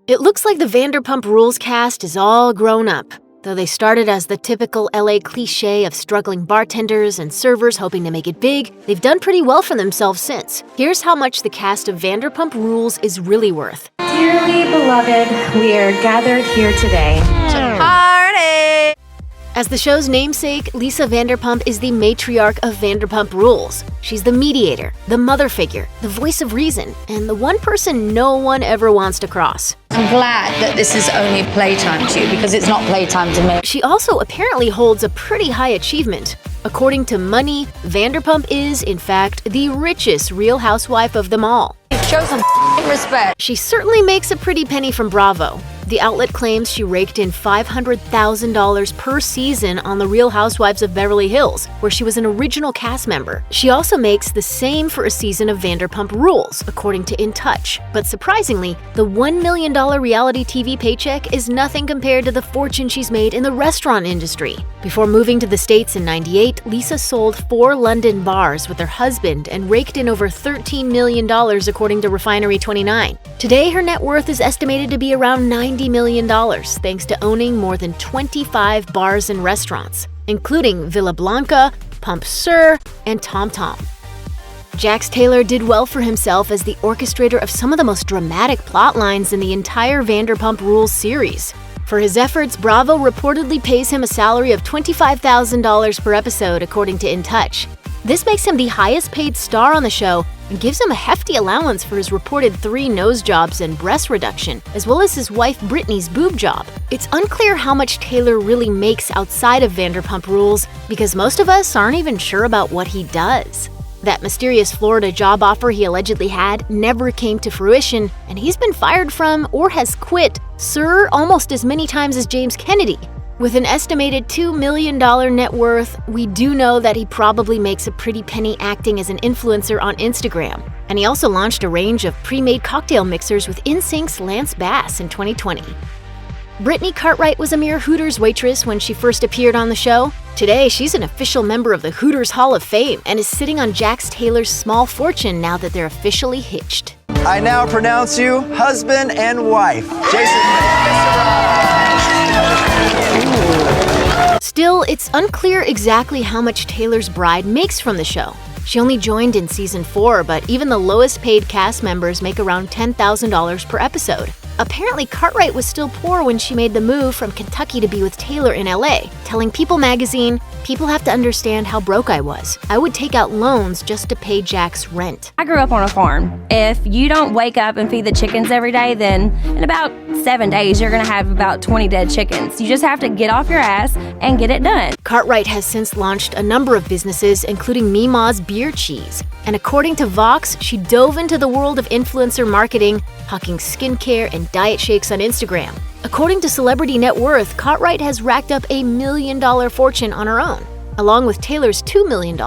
It looks like the Vanderpump Rules cast is all grown up. Though they started as the typical LA cliche of struggling bartenders and servers hoping to make it big, they've done pretty well for themselves since. Here's how much the cast of Vanderpump Rules is really worth. Dearly beloved, we are gathered here today to party! As the show's namesake, Lisa Vanderpump is the matriarch of Vanderpump Rules. She's the mediator, the mother figure, the voice of reason, and the one person no one ever wants to cross. I'm glad that this is only playtime to you, because it's not playtime to me. She also apparently holds a pretty high achievement. According to Money, Vanderpump is, in fact, the richest Real Housewife of them all. Show some respect. She certainly makes a pretty penny from Bravo. The outlet claims she raked in $500,000 per season on The Real Housewives of Beverly Hills, where she was an original cast member. She also makes the same for a season of Vanderpump Rules, according to In Touch. But surprisingly, the $1 million reality TV paycheck is nothing compared to the fortune she's made in the restaurant industry. Before moving to the States in '98, Lisa sold 4 London bars with her husband and raked in over $13 million, according to Refinery29. Today, her net worth is estimated to be around $90 million, thanks to owning more than 25 bars and restaurants, including Villa Blanca, Pump Sur, and TomTom. Jax Taylor did well for himself as the orchestrator of some of the most dramatic plot lines in the entire Vanderpump Rules series. For his efforts, Bravo reportedly pays him a salary of $25,000 per episode, according to In Touch. This makes him the highest-paid star on the show and gives him a hefty allowance for his reported 3 nose jobs and breast reduction, as well as his wife Brittany's boob job. It's unclear how much Taylor really makes outside of Vanderpump Rules, because most of us aren't even sure about what he does. That mysterious Florida job offer he allegedly had never came to fruition, and he's been fired from, or has quit, SUR almost as many times as James Kennedy. With an estimated $2 million net worth, we do know that he probably makes a pretty penny acting as an influencer on Instagram. And he also launched a range of pre-made cocktail mixers with NSYNC's Lance Bass in 2020. Brittany Cartwright was a mere Hooters waitress when she first appeared on the show. Today, she's an official member of the Hooters Hall of Fame and is sitting on Jax Taylor's small fortune now that they're officially hitched. I now pronounce you husband and wife. Still, it's unclear exactly how much Taylor's bride makes from the show. She only joined in season 4, but even the lowest paid cast members make around $10,000 per episode. Apparently, Cartwright was still poor when she made the move from Kentucky to be with Taylor in LA, telling People magazine, "People have to understand how broke I was. I would take out loans just to pay Jack's rent." I grew up on a farm. If you don't wake up and feed the chickens every day, then in about 7 days, you're gonna have about 20 dead chickens. You just have to get off your ass and get it done. Cartwright has since launched a number of businesses, including Mima's Beer Cheese. And according to Vox, she dove into the world of influencer marketing, hawking skincare and diet shakes on Instagram. According to Celebrity Net Worth, Cartwright has racked up a $1 million fortune on her own, along with Taylor's $2 million.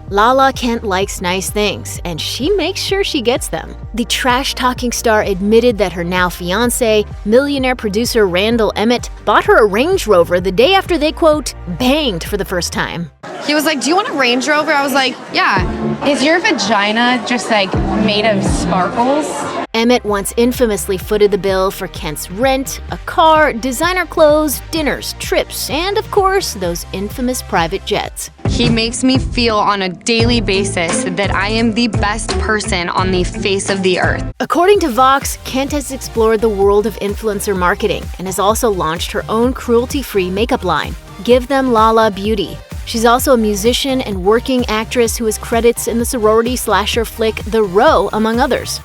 Lala Kent likes nice things, and she makes sure she gets them. The trash-talking star admitted that her now fiancé, millionaire producer Randall Emmett, bought her a Range Rover the day after they, quote, banged for the first time. He was like, "Do you want a Range Rover?" I was like, "Yeah." Is your vagina just like made of sparkles? Emmett once infamously footed the bill for Kent's rent, a car, designer clothes, dinners, trips, and of course, those infamous private jets. He makes me feel on a daily basis that I am the best person on the face of the earth. According to Vox, Kent has explored the world of influencer marketing and has also launched her own cruelty-free makeup line, Give Them Lala Beauty. She's also a musician and working actress who has credits in the sorority slasher flick The Row, among others.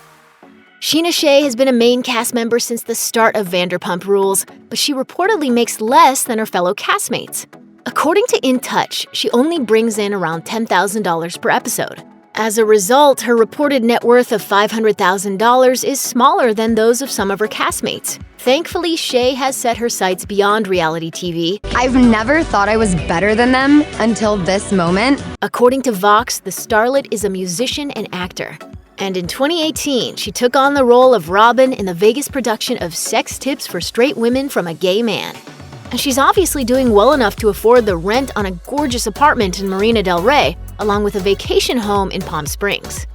Scheana Shay has been a main cast member since the start of Vanderpump Rules, but she reportedly makes less than her fellow castmates. According to In Touch, she only brings in around $10,000 per episode. As a result, her reported net worth of $500,000 is smaller than those of some of her castmates. Thankfully, Shay has set her sights beyond reality TV. I've never thought I was better than them until this moment. According to Vox, the starlet is a musician and actor. And in 2018, she took on the role of Robin in the Vegas production of Sex Tips for Straight Women from a Gay Man. And she's obviously doing well enough to afford the rent on a gorgeous apartment in Marina del Rey, along with a vacation home in Palm Springs.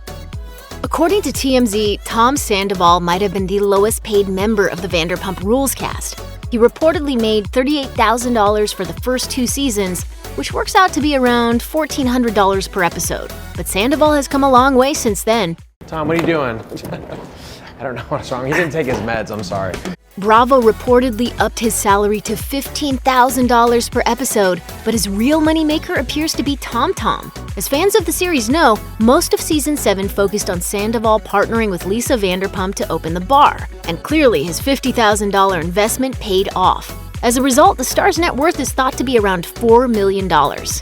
According to TMZ, Tom Sandoval might have been the lowest paid member of the Vanderpump Rules cast. He reportedly made $38,000 for the first 2 seasons, which works out to be around $1,400 per episode. But Sandoval has come a long way since then. Tom, what are you doing? I don't know what's wrong. He didn't take his meds, I'm sorry. Bravo reportedly upped his salary to $15,000 per episode, but his real moneymaker appears to be TomTom. As fans of the series know, most of Season 7 focused on Sandoval partnering with Lisa Vanderpump to open the bar, and clearly his $50,000 investment paid off. As a result, the star's net worth is thought to be around $4 million. Ariana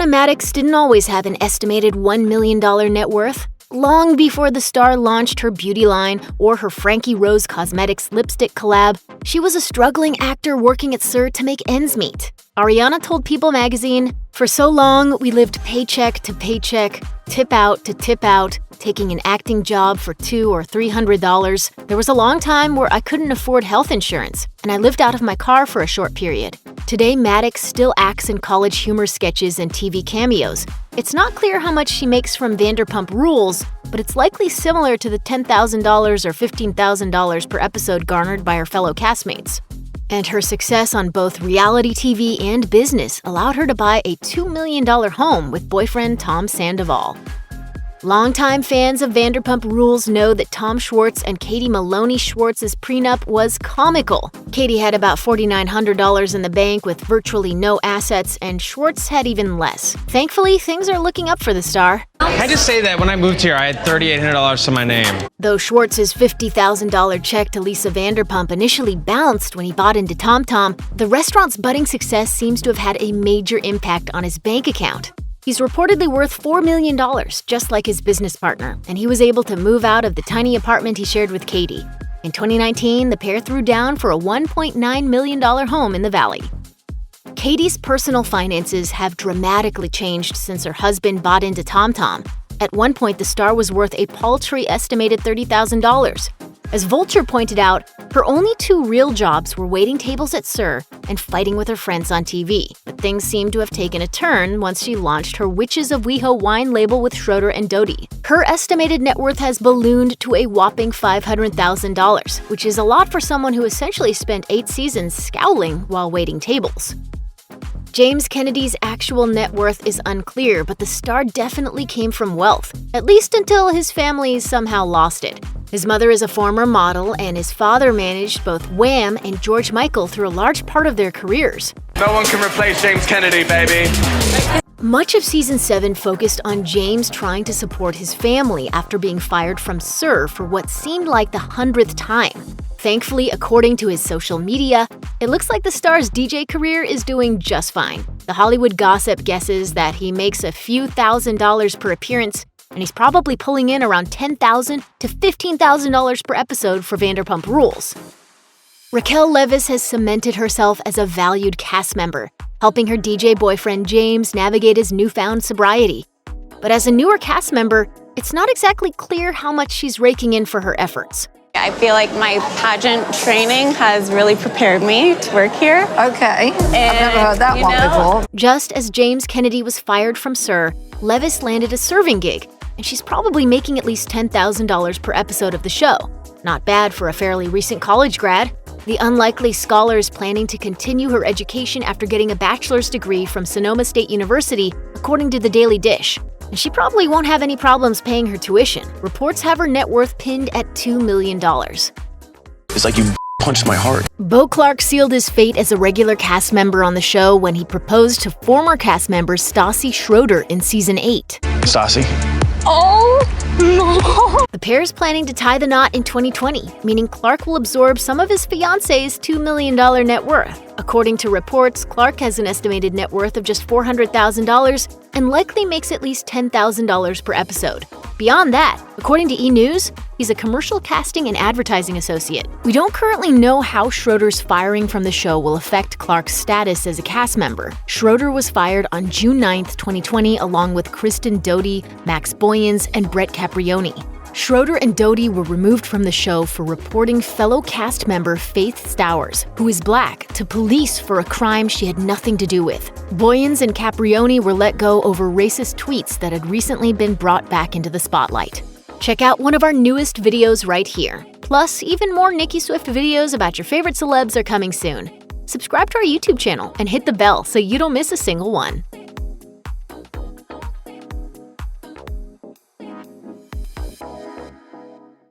Madix didn't always have an estimated $1 million net worth. Long before the star launched her beauty line or her Frankie Rose Cosmetics lipstick collab, she was a struggling actor working at SUR to make ends meet. Ariana told People magazine, "For so long, we lived paycheck to paycheck, tip out to tip out, taking an acting job for $200 or $300. There was a long time where I couldn't afford health insurance, and I lived out of my car for a short period." Today, Madix still acts in college humor sketches and TV cameos. It's not clear how much she makes from Vanderpump Rules, but it's likely similar to the $10,000 or $15,000 per episode garnered by her fellow castmates. And her success on both reality TV and business allowed her to buy a $2 million home with boyfriend Tom Sandoval. Longtime fans of Vanderpump Rules know that Tom Schwartz and Katie Maloney-Schwartz's prenup was comical. Katie had about $4,900 in the bank with virtually no assets, and Schwartz had even less. Thankfully, things are looking up for the star. Can I just say that when I moved here, I had $3,800 to my name. Though Schwartz's $50,000 check to Lisa Vanderpump initially bounced when he bought into TomTom, the restaurant's budding success seems to have had a major impact on his bank account. He's reportedly worth $4 million, just like his business partner, and he was able to move out of the tiny apartment he shared with Katie. In 2019, the pair threw down for a $1.9 million home in the Valley. Katie's personal finances have dramatically changed since her husband bought into TomTom. At one point, the star was worth a paltry estimated $30,000. As Vulture pointed out, her only 2 real jobs were waiting tables at SUR and fighting with her friends on TV. But things seem to have taken a turn once she launched her Witches of WeHo wine label with Schroeder and Doute. Her estimated net worth has ballooned to a whopping $500,000, which is a lot for someone who essentially spent 8 seasons scowling while waiting tables. James Kennedy's actual net worth is unclear, but the star definitely came from wealth, at least until his family somehow lost it. His mother is a former model, and his father managed both Wham and George Michael through a large part of their careers. No one can replace James Kennedy, baby. Much of Season 7 focused on James trying to support his family after being fired from SUR for what seemed like the 100th time. Thankfully, according to his social media, it looks like the star's DJ career is doing just fine. The Hollywood gossip guesses that he makes a few $1,000s per appearance, and he's probably pulling in around $10,000 to $15,000 per episode for Vanderpump Rules. Raquel Leviss has cemented herself as a valued cast member, helping her DJ boyfriend James navigate his newfound sobriety. But as a newer cast member, it's not exactly clear how much she's raking in for her efforts. I feel like my pageant training has really prepared me to work here. Okay, I've never heard that one before. Just as James Kennedy was fired from SUR, Leviss landed a serving gig, and she's probably making at least $10,000 per episode of the show. Not bad for a fairly recent college grad. The unlikely scholar is planning to continue her education after getting a bachelor's degree from Sonoma State University, according to the Daily Dish. And she probably won't have any problems paying her tuition. Reports have her net worth pinned at $2 million. It's like you punched my heart. Beau Clark sealed his fate as a regular cast member on the show when he proposed to former cast member Stassi Schroeder in Season 8. Stassi? Oh, no. The pair is planning to tie the knot in 2020, meaning Clark will absorb some of his fiancé's $2 million net worth. According to reports, Clark has an estimated net worth of just $400,000 and likely makes at least $10,000 per episode. Beyond that, according to E! News, he's a commercial casting and advertising associate. We don't currently know how Schroeder's firing from the show will affect Clark's status as a cast member. Schroeder was fired on June 9, 2020, along with Kristen, Doute, Max Boyens, and Brett Caprioni. Schroeder and Doute were removed from the show for reporting fellow cast member Faith Stowers, who is Black, to police for a crime she had nothing to do with. Boyens and Caprioni were let go over racist tweets that had recently been brought back into the spotlight. Check out one of our newest videos right here. Plus, even more Nicki Swift videos about your favorite celebs are coming soon. Subscribe to our YouTube channel and hit the bell so you don't miss a single one.